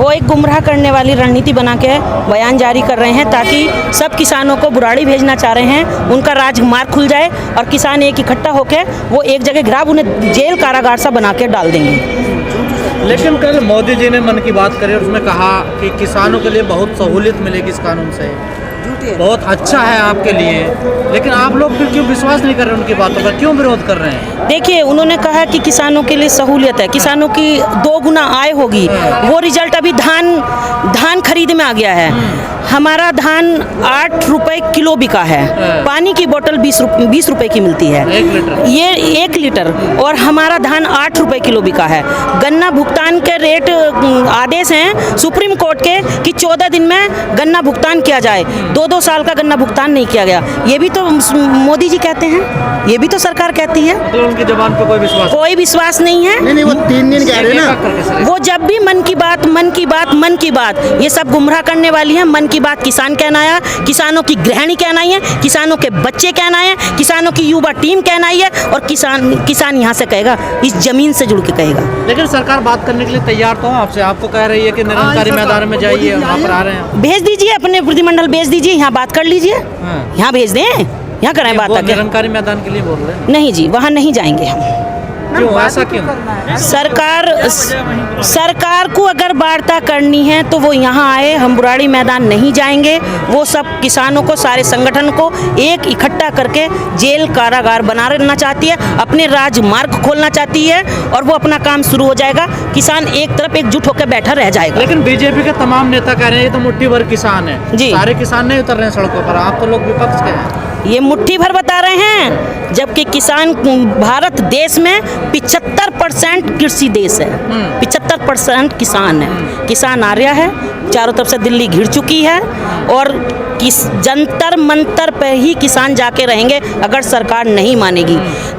वो एक गुमराह करने वाली रणनीति बना के बयान जारी कर रहे हैं ताकि सब किसानों को बुराड़ी भेजना चाह रहे हैं, उनका राजमार्ग खुल जाए और किसान एक इकट्ठा होकर वो एक जगह गिरा उन्हें जेल कारागार सा बना के डाल देंगे। लेकिन कल मोदी जी ने मन की बात करी और उसमें कहा कि किसानों के लिए बहुत सहूलियत मिलेगी इस कानून से, बहुत अच्छा है आपके लिए, लेकिन आप लोग फिर क्यों विश्वास नहीं कर रहे उनकी बातों पर, क्यों विरोध कर रहे हैं? देखिए, उन्होंने कहा कि किसानों के लिए सहूलियत है, किसानों की 2 गुना आय होगी। वो रिजल्ट अभी धान खरीद में आ गया है। हमारा धान 8 रुपए किलो बिका है, पानी की बोतल 20 रुपए की मिलती है, 1 लीटर, ये 1 लीटर, और हमारा धान 8 रुपए किलो बिका है। गन्ना भुगतान के रेट आदेश हैं सुप्रीम कोर्ट के कि 14 दिन में गन्ना भुगतान किया जाए, 2-2 साल का गन्ना भुगतान नहीं किया गया। ये भी तो मोदी जी कहते हैं, ये भी तो सरकार कहती है। तो उनकी जबान पर कोई विश्वास नहीं है। नहीं, वो 3 दिन कह रहे हैं ना, वो जब भी मन की बात, ये सब गुमराह करने वाली है। मन की बात किसान कहना है, किसानों की गृहिणी कहना है, किसानों के बच्चे कहना है, किसानों की युवा टीम कहना है, और किसान यहाँ से कहेगा, इस जमीन से जुड़ के कहेगा। लेकिन सरकार बात करने के लिए तैयार तो आपसे, आपको कह रही है कि निरंकारी मैदान में जाइए, वहाँ पर आ रहे हैं, भेज दीजिए अपने प्रतिनिधिमंडल, भेज दीजिए, यहाँ बात कर लीजिए, यहाँ भेज दें, यहाँ करें बात। निरंकारी मैदान के लिए बोल रहे हैं? नहीं जी, वहाँ नहीं जाएंगे हम। क्यों, ऐसा क्यों? सरकार को अगर वार्ता करनी है तो वो यहाँ आए, हम बुराड़ी मैदान नहीं जाएंगे। वो सब किसानों को, सारे संगठन को एक इकट्ठा करके जेल कारागार बनाना चाहती है, अपने राजमार्ग खोलना चाहती है, और वो अपना काम शुरू हो जाएगा। किसान एक तरफ एकजुट होकर बैठा रह जाएगा। लेकिन बीजेपी के तमाम नेता कह रहे हैं ये तो मुट्ठी भर किसान है जी, सारे किसान नहीं उतर रहे हैं सड़कों पर, आप तो लोग विपक्ष के हैं। ये मुट्ठी भर बता रहे हैं, जबकि किसान, भारत देश में 75% कृषि देश है, 75% किसान है। किसान आर्या है, चारों तरफ से दिल्ली घिर चुकी है, और जंतर मंतर पर ही किसान जाके रहेंगे अगर सरकार नहीं मानेगी।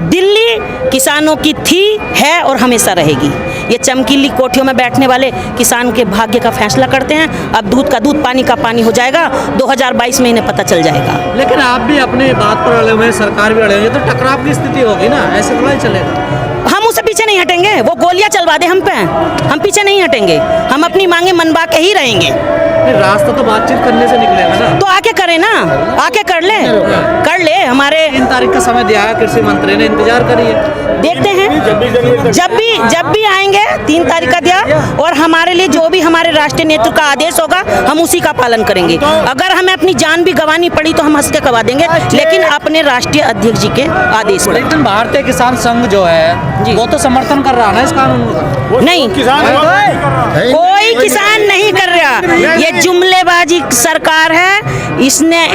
दिल्ली किसानों की थी, है और हमेशा रहेगी। ये चमकीली कोठियों में बैठने वाले किसान के भाग्य का फैसला करते हैं। अब दूध का दूध, पानी का पानी हो जाएगा, 2022 में इन्हें पता चल जाएगा। लेकिन आप भी अपने बात पर अड़े हुए, सरकार भी अड़े हुए, तो टकराव की स्थिति होगी ना, ऐसे थोड़ा ही चलेगा। हम उससे पीछे नहीं हटेंगे, वो गोलियां चलवा दे हम पे, हम पीछे नहीं हटेंगे, हम अपनी मांगे मनवा के ही रहेंगे। रास्ता तो बातचीत करने से निकलेगा ना, तो आके करें ना, आके कर ले। हमारे 3 तारीख का समय दिया है कृषि मंत्री ने, इंतजार करिए, देखते हैं। जब भी आएंगे, 3 तारीख का दिया, और हमारे लिए जो भी हमारे राष्ट्रीय नेतृत्व का आदेश होगा हम उसी का पालन करेंगे। अगर हमें अपनी जान भी गंवानी पड़ी तो हम हंस के गवा देंगे, लेकिन अपने राष्ट्रीय अध्यक्ष जी के आदेश पर। लेकिन भारतीय किसान संघ जो है वो तो समर्थन कर रहा है ना इस कानून का? नहीं, कोई किसान नहीं कर रहा। ये जुमलेबाजी सरकार है, इसने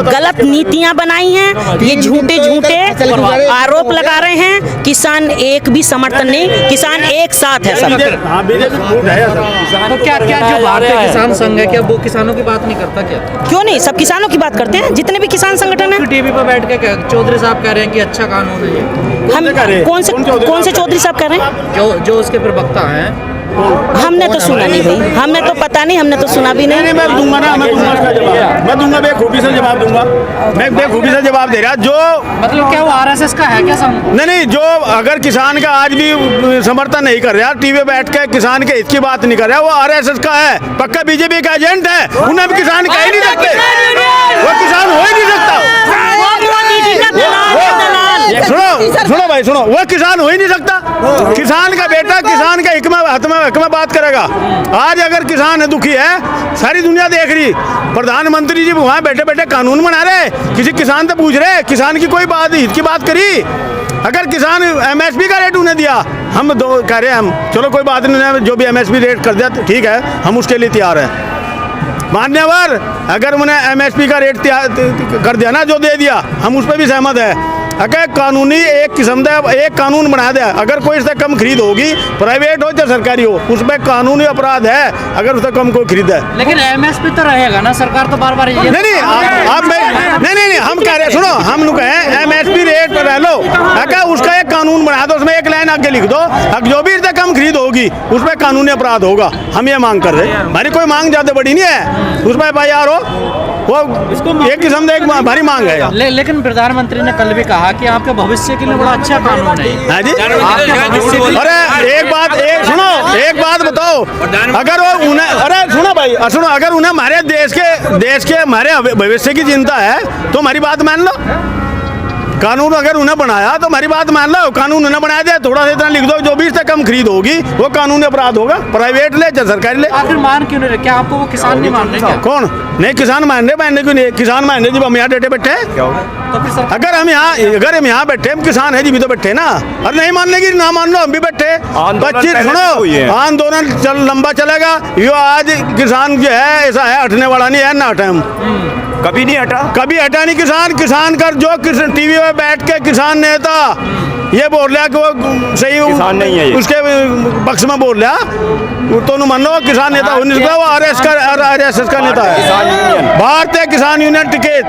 गलत नीतियां बनाई हैं, ये झूठे आरोप लगा रहे हैं। किसान एक भी समर्थन नहीं, किसान एक साथ है सब। तो क्या जो भारतीय किसान संघ है, क्या वो किसानों की बात नहीं करता क्या? क्यों नहीं, सब किसानों की बात करते हैं, जितने भी किसान संगठन है। टीवी पर बैठ के चौधरी साहब कह रहे हैं कि अच्छा कानून है ये। हम कौन से चौधरी साहब कह रहे हैं? जो उसके प्रवक्ता हैं। हमने तो सुना नहीं भाई, हमें तो पता नहीं, हमने तो सुना भी नहीं। मैं दूंगा ना, मैं दूंगा इसका जवाब, मैं दूंगा, बेखूबी से जवाब दूंगा, मैं बेखूबी से जवाब दे रहा। जो मतलब क्या वो आरएसएस का है क्या नहीं, जो अगर किसान का आज भी समर्थन नहीं कर रहा, टीवी बैठ के किसान के हित की बात नहीं कर रहा, वो आरएसएस का है, पक्का बीजेपी का एजेंट है। उन्हें भी किसान कह ही नहीं सकते, वो किसान हो ही नहीं सकता। सुनो भाई, सुनो, वो किसान हो ही नहीं सकता। किसान का बेटा किसान के हक में बात करेगा। आज अगर किसान दुखी है, सारी दुनिया देख रही, प्रधानमंत्री जी वहाँ बैठे बैठे कानून बना रहे, किसी किसान से पूछ रहे, किसान की कोई बात हित की बात करी। अगर किसान एमएसपी का रेट उन्हें दिया, हम कह रहे हैं हम, चलो कोई बात नहीं, जो भी एमएसपी रेट कर दिया ठीक है, हम उसके लिए तैयार हैं। मान्यवर, अगर उन्हें एमएसपी का रेट कर दिया ना, जो दे दिया, हम उस पर भी सहमत है। अगर कानूनी एक किस्म का एक कानून बना दिया, अगर कोई इससे कम खरीद होगी, प्राइवेट हो या सरकारी हो, उसमें कानूनी अपराध है अगर उससे कम कोई खरीद है। लेकिन एमएसपी तो रहेगा ना, सरकार तो बार बार नहीं, हम कह रहे, सुनो, हम लोग कहें एमएसपी रेट पर रह लो, अगर उसका एक कानून बना दो, उसमें एक लाइन आगे लिख दो, अगर जो भी इससे कम खरीद होगी उसमें कानूनी अपराध होगा। हम ये मांग कर रहे हैं, हमारी कोई मांग ज्यादा बड़ी नहीं है, उसमें FIR हो, वो एक किस्म से एक भारी मांग है। लेकिन प्रधानमंत्री ने कल भी कहा कि आपके भविष्य के लिए बड़ा अच्छा कानून है। हाँ जी, आपके भविष्य के लिए- अरे एक बात बताओ, अगर वो उन्हें, अरे सुनो भाई सुनो, अगर उन्हें हमारे देश के हमारे भविष्य की चिंता है तो हमारी बात मान लो। कानून अगर उन्हें बनाया तो हमारी बात मान लो, कानून उन्हें बनाया जाए, थोड़ा सा इतना लिख दो जो भी इससे कम खरीद होगी वो कानूनी अपराध होगा, प्राइवेट ले चाहे सरकारी ले। आखिर मान क्यों नहीं रहे? क्या आपको वो किसान नहीं मान रहे क्या? कौन नहीं किसान मानने क्यों नहीं? किसान मानने जब हम यहाँ डेटे बैठे हैं, तो फिर सरकार- अगर हम यहाँ बैठे, हम किसान है जी भी तो बैठे ना, और नहीं मानने की ना मान लो, हम भी बैठे। 25 सुनो आंदोलन लंबा चलेगा, यो आज किसान जो है ऐसा है हटने वाला नहीं है, ना हटे हम कभी नहीं हटा। कभी हटा नहीं किसान कर जो टीवी में बैठ के किसान नेता ये बोल रहा कि वो सही किसान नहीं है ये। उसके पक्ष में बोल रहा तो मान लो किसान नेता हो नहीं सकता, वो RSS का नेता है, भारतीय किसान यूनियन टिकट,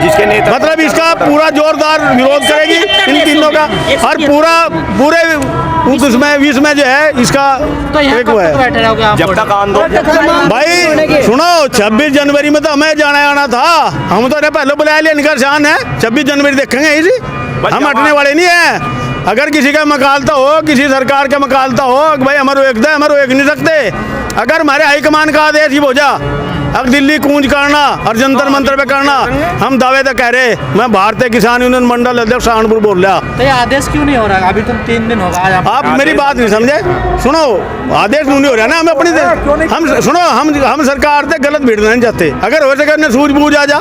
जिसके नेता मतलब इसका पूरा जोरदार विरोध करेगी इन तीनों का, और पूरे उसमें 20 में जो है इसका तो यहाँ एक कब वो तक है। बैठे रहोगे आप? जब तक आंदोलन भाई सुनो 26 जनवरी में तो हमें जाना आना था, हम तो पहले बुलाया लिया, निकर शान है 26 जनवरी देखेंगे इसी, हम हटने वाले नहीं है। अगर किसी का मकालता हो, किसी सरकार का मकालता हो भाई हमारे एक दे, हमारे एक नहीं सकते, अगर हमारे हाईकमान का आदेश ही हो जा, अब दिल्ली कूंज करना और जंतर मंतर पे करना, हम दावे तो कह रहे, मैं भारतीय किसान यूनियन मंडल अध्यक्ष सहारनपुर बोल रहा। तो ये आदेश क्यों नहीं हो रहा? अभी तुम 3 दिन होगा आज आप मेरी बात नहीं समझे, सुनो आदेश नहीं हो रहा ना, हम अपनी हम सुनो हम सरकार से गलत भिड़ना नहीं चाहते, अगर हो सके सूझबूझ आ जा।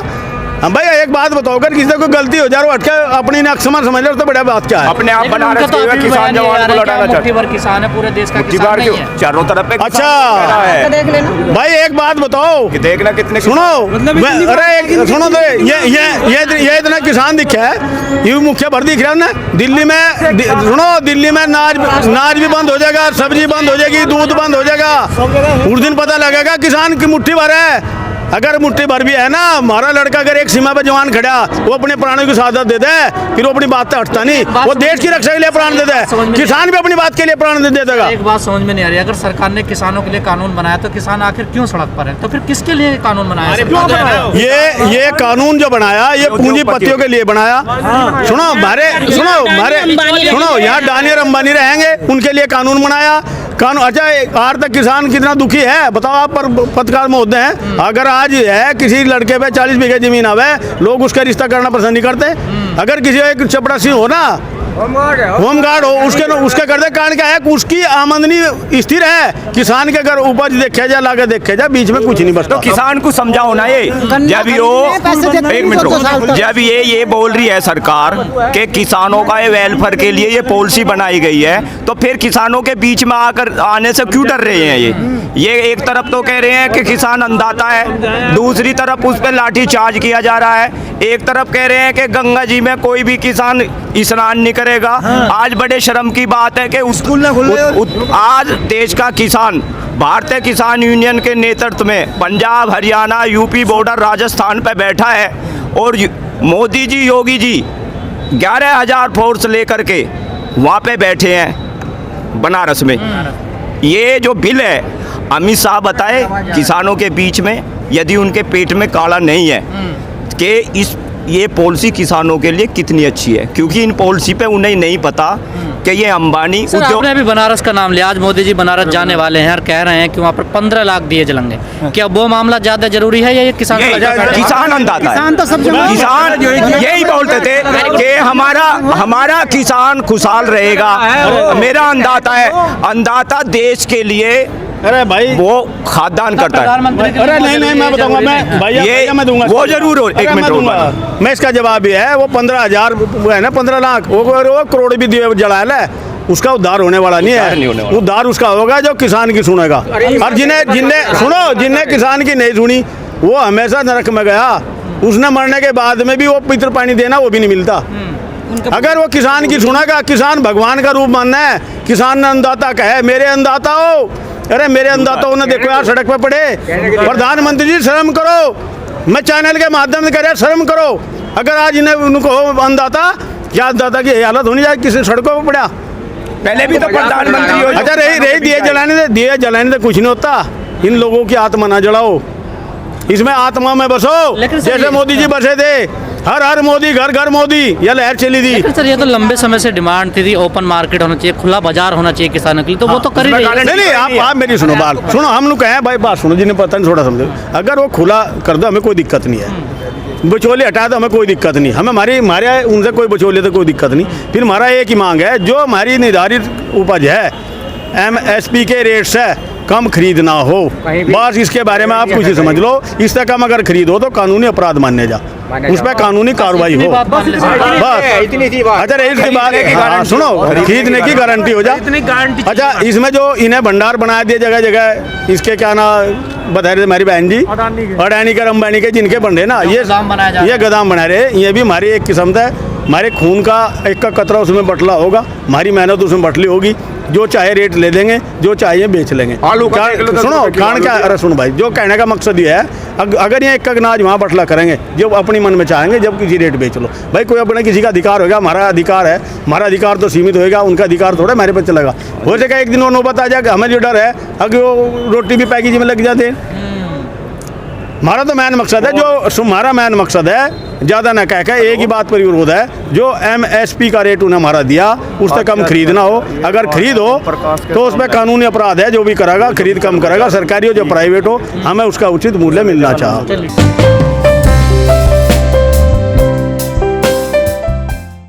हम भाई एक बात बताओ, अगर किसी से कोई गलती हो जाए अटके अपनी नक्समान समझ लो तो बड़ा बात क्या है। अपने आप लेकिन बनारस उनका तो के अभी भी किसान बयान ये आ जवान रहा को है कि लौटाना आप चाहते मुट्ठी भर किसान है, पूरे देश का मुट्ठी किसान भर नहीं क्यों? है। चारों तरफ पे अच्छा। किसान कह रहा है भाई एक बात बताओ कि देखना कितने सुनो, अरे एक सुनो तो ये इतना किसान दिखा है, ये मुख्य भर दिख रहा है ना दिल्ली में, सुनो दिल्ली में नाज भी बंद हो जाएगा, सब्जी बंद हो जाएगी, दूध बंद हो जाएगा, उस दिन पता लगेगा किसान की मुट्ठी भर है। अगर मुट्ठी भर भी है ना, हमारा लड़का अगर एक सीमा पे जवान खड़ा, वो अपने प्राणों की शहादत दे दे, फिर वो अपनी बात से हटता नहीं, वो देश की रक्षा के लिए प्राण दे दे, किसान भी अपनी बात के लिए प्राण दे देगा। एक बात समझ में नहीं आ रही, अगर सरकार ने किसानों के लिए कानून बनाया तो किसान आखिर क्यों सड़क पर है? तो फिर किसके लिए कानून बनाया? ये कानून जो बनाया ये पूंजीपतियों के लिए बनाया। सुनो यहाँ डानियर अंबानी रहेंगे, उनके लिए कानून बनाया। कानून अच्छा आज तक किसान कितना दुखी है बताओ आप, पर पत्रकार महोदय हैं, अगर आज है किसी लड़के पे 40 बीघे जमीन आवे, लोग उसका रिश्ता करना पसंद नहीं करते। अगर किसी एक चपड़ासी हो ना, होमगार्ड हो, उसके कर दे, कारण क्या है उसकी आमदनी स्थिर है, किसान के अगर उपज देखे जाए, लागत देखे जाए, बीच में कुछ नहीं बचता। तो किसान को समझाओ ना ये, जब एक मिनट रुको, जब ये बोल रही है सरकार कि किसानों का ये वेलफेयर के लिए ये पॉलिसी बनाई गई है, तो फिर किसानों के बीच में आने से क्यों डर रहे हैं? ये एक तरफ तो कह रहे हैं कि किसान अन्नदाता है, दूसरी तरफ उस पर लाठी चार्ज किया जा रहा है, एक तरफ कह रहे हैं कि गंगा जी में कोई भी किसान स्नान नहीं करेगा। आज बड़े शर्म की बात है कि आज देश का किसान भारतीय किसान यूनियन के नेतृत्व में पंजाब, हरियाणा, यूपी बॉर्डर, राजस्थान पे बैठा है, और मोदी जी, योगी जी 11,000 फोर्स लेकर के वहाँ पे बैठे हैं बनारस में। ये जो बिल है, अमित शाह बताए किसानों के बीच में यदि उनके पेट में काला नहीं है कि ये पॉलिसी किसानों के लिए कितनी अच्छी है, क्योंकि इन पॉलिसी पे उन्हें नहीं पता कि ये अंबानी सर, आपने अभी बनारस का नाम लिया, आज मोदी जी बनारस जाने वाले हैं और कह रहे हैं कि वहाँ पर 15 लाख दिए जलेंगे, क्या वो मामला ज्यादा जरूरी है या ये किसान किसान अन्नदाता है? किसान तो सब जगह किसान यही बोलते थे कि हमारा किसान खुशहाल रहेगा, मेरा अन्नदाता है, अन्नदाता देश के लिए अरे भाई वो खाद्यान्न करता है। अरे नहीं मैं बताऊंगा, मैं भैया मैं दूंगा, वो जरूर हो, एक मिनट दूंगा मैं, इसका जवाब ये है, वो 15,000 है ना, 15 लाख वो करोड़ भी दिए जलाया है, उसका उद्धार होने वाला नहीं है। उद्धार उसका होगा जो किसान की सुनेगा, और जिन्हें किसान की नहीं सुनी वो हमेशा नरक में गया, उसने मरने के बाद में भी वो पितृ पानी देना वो भी नहीं मिलता। अगर वो किसान की सुनेगा, किसान भगवान का रूप मानना है, किसान ने अन्नदाता कहे मेरे अन्नदाता हो, अरे मेरे अन्नदाताओं ने देखो यार सड़क पर पड़े। प्रधानमंत्री जी शर्म करो, मैं चैनल के माध्यम से कह रहा शर्म करो, अगर आज इन्हें उनको अन्नदाता क्या अन्नदाता की हालत होनी चाहिए, किसी सड़कों पर पड़ा। पहले भी तो प्रधानमंत्री अच्छा रही दिए जलाने से कुछ नहीं होता, इन लोगों की आत्मा ना जलाओ। इसमें आत्मा में बसो, लेकिन सर जैसे ये- मोदी जी बसे थे। हर हर मोदी, घर घर मोदी, ये लहर चली थी। लेकिन सर ये तो लंबे समय से डिमांड थी ओपन मार्केट होना चाहिए, खुला बाजार होना चाहिए किसानों के लिए, तो वो तो कर ही रही है। नहीं नहीं, आप मेरी सुनो बात, सुनो, हम लोग कहें भाई बात सुनो, जिन्हें पता नहीं थोड़ा समझो। अगर वो खुला कर दो हमें कोई दिक्कत नहीं है, बिचौलिए हटा दो हमें कोई दिक्कत नहीं, हमें हमारे उनसे कोई बिचौलिए तो कोई दिक्कत नहीं। फिर हमारा एक ही मांग है, जो हमारी निर्धारित उपज है MSP के रेट से कम खरीद ना हो, बस इसके बारे में आप कुछ ही समझ लो। इससे कम अगर खरीद हो तो कानूनी अपराध मान्य जा, उस पर कानूनी कार्रवाई हो, बस इतनी सी बात। अच्छा इसके बाद हाँ, सुनो, खरीदने की गारंटी हो जा। अच्छा इसमें जो इन्हें भंडार बना दिए जगह जगह, इसके क्या ना बता रहे थे हमारी बहन जी, अडानी के अंबानी के जिनके बंडे ना, ये गोदाम बना रहे, ये भी हमारी एक किस्म का हमारे खून का एक का कतरा उसमें बटला होगा, हमारी मेहनत उसमें बटली होगी। जो चाहे रेट ले देंगे, जो चाहिए बेच लेंगे। आलू का सुनो खान क्या, अरे सुनो भाई, जो कहने का मकसद ये है, अगर ये एक अनाज वहाँ बटला करेंगे, जो अपनी मन में चाहेंगे, जब किसी रेट बेच लो भाई, कोई अपने किसी का अधिकार होगा, हमारा अधिकार है, हमारा अधिकार तो सीमित होएगा, उनका अधिकार थोड़ा मेरे पे चलेगा। हो सकेगा एक दिन वो नौबत आ जाएगा, हमें जो डर है अगर वो रोटी भी पैकेज में लग जाते हैं। हमारा तो मेन मकसद है, जो हमारा मेन मकसद है, ज़्यादा ना कह के एक ही बात पर विरोध है, जो MSP का रेट उन्हें हमारा दिया उससे कम खरीदना हो, अगर खरीद हो तो उस पर कानूनी अपराध है, जो भी करेगा खरीद कम करेगा, सरकारी हो जो प्राइवेट हो, हमें उसका उचित मूल्य मिलना चाहिए।